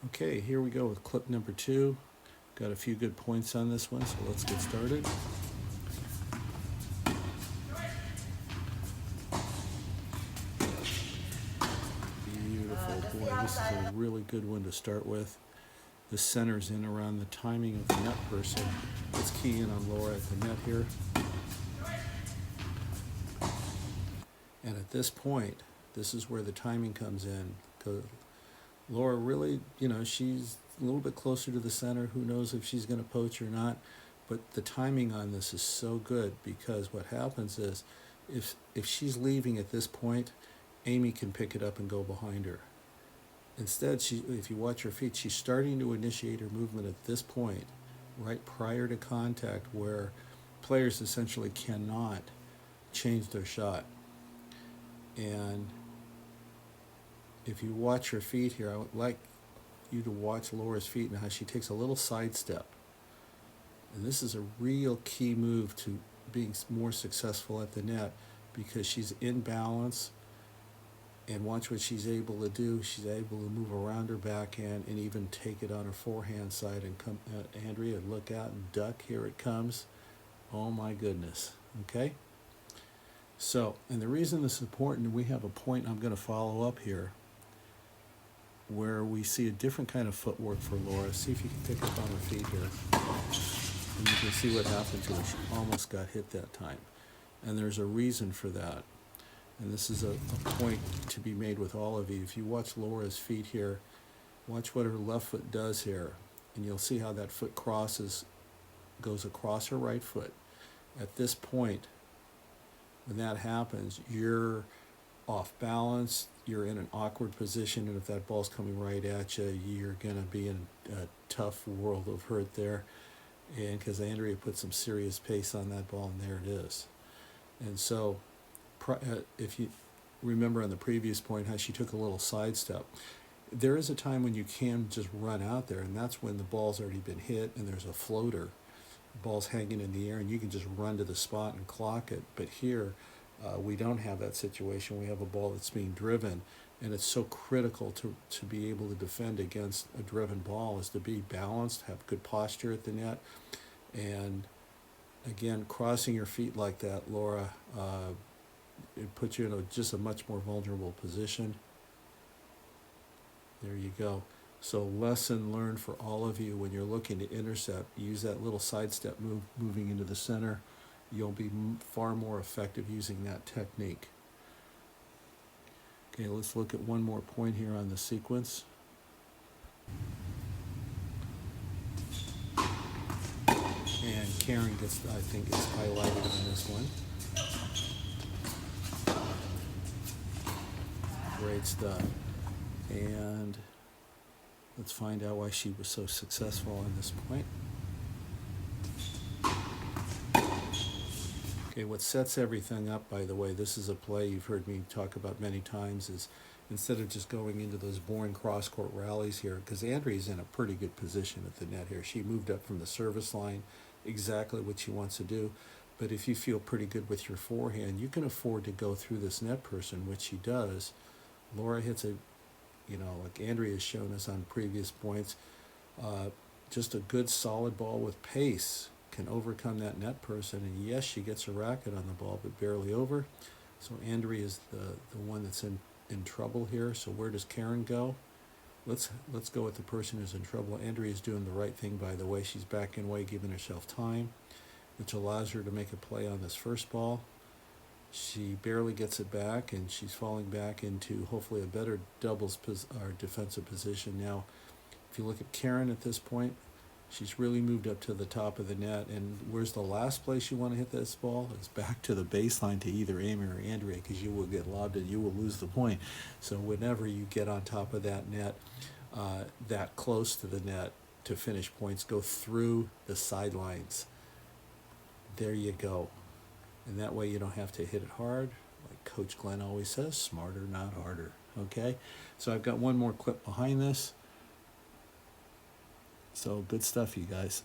Okay, here we go with clip number 2. Got a few good points on this one, so let's get started. Beautiful. Boy, this is a really good one to start with. The center's in around the timing of the net person. Let's key in on Laura at the net here. And at this point, this is where the timing comes in. Because Laura really, she's a little bit closer to the center. Who knows if she's going to poach or not. But the timing on this is so good because what happens is if she's leaving at this point, Amy can pick it up and go behind her. Instead, if you watch her feet, she's starting to initiate her movement at this point, right prior to contact, where players essentially cannot change their shot. And if you watch her feet here, I would like you to watch Laura's feet and how she takes a little sidestep. And this is a real key move to being more successful at the net because she's in balance. And watch what she's able to do. She's able to move around her backhand and even take it on her forehand side and come, Andrea, look out and duck. Here it comes. Oh my goodness. Okay? So, and the reason this is important, we have a point I'm going to follow up here where we see a different kind of footwork for Laura. See if you can pick up on her feet here. And you can see what happened to her. She almost got hit that time. And there's a reason for that. And this is a point to be made with all of you. If you watch Laura's feet here, watch what her left foot does here. And you'll see how that foot goes across her right foot. At this point, when that happens, you're off balance, you're in an awkward position, and if that ball's coming right at you, you're going to be in a tough world of hurt there. And because Andrea put some serious pace on that ball, and there it is. And so, if you remember on the previous point how she took a little sidestep, there is a time when you can just run out there, and that's when the ball's already been hit and there's a floater. The ball's hanging in the air and you can just run to the spot and clock it. But here, we don't have that situation. We have a ball that's being driven, and it's so critical to be able to defend against a driven ball is to be balanced, have good posture at the net, and again, crossing your feet like that, Laura, it puts you in just a much more vulnerable position. There you go. So lesson learned for all of you when you're looking to intercept, use that little sidestep move moving into the center. You'll be far more effective using that technique. Okay, let's look at one more point here on the sequence. And Karen gets highlighted on this one. Great stuff. And let's find out why she was so successful on this point. Okay, what sets everything up, by the way, this is a play you've heard me talk about many times, is instead of just going into those boring cross-court rallies here, because Andrea's in a pretty good position at the net here. She moved up from the service line, exactly what she wants to do. But if you feel pretty good with your forehand, you can afford to go through this net person, which she does. Laura hits like Andrea has shown us on previous points, just a good solid ball with pace can overcome that net person. And yes, she gets a racket on the ball, but barely over. So Andrea is the one that's in trouble here. So where does Karen go? Let's go with the person who's in trouble. Andrea is doing the right thing, by the way. She's backing away, giving herself time, which allows her to make a play on this first ball. She barely gets it back, and she's falling back into hopefully a better doubles or defensive position. Now, if you look at Karen at this point, she's really moved up to the top of the net. And where's the last place you want to hit this ball? It's back to the baseline to either Amy or Andrea, because you will get lobbed and you will lose the point. So whenever you get on top of that net, that close to the net to finish points, go through the sidelines. There you go. And that way you don't have to hit it hard. Like Coach Glenn always says, smarter, not harder. Okay? So I've got one more clip behind this. So good stuff, you guys.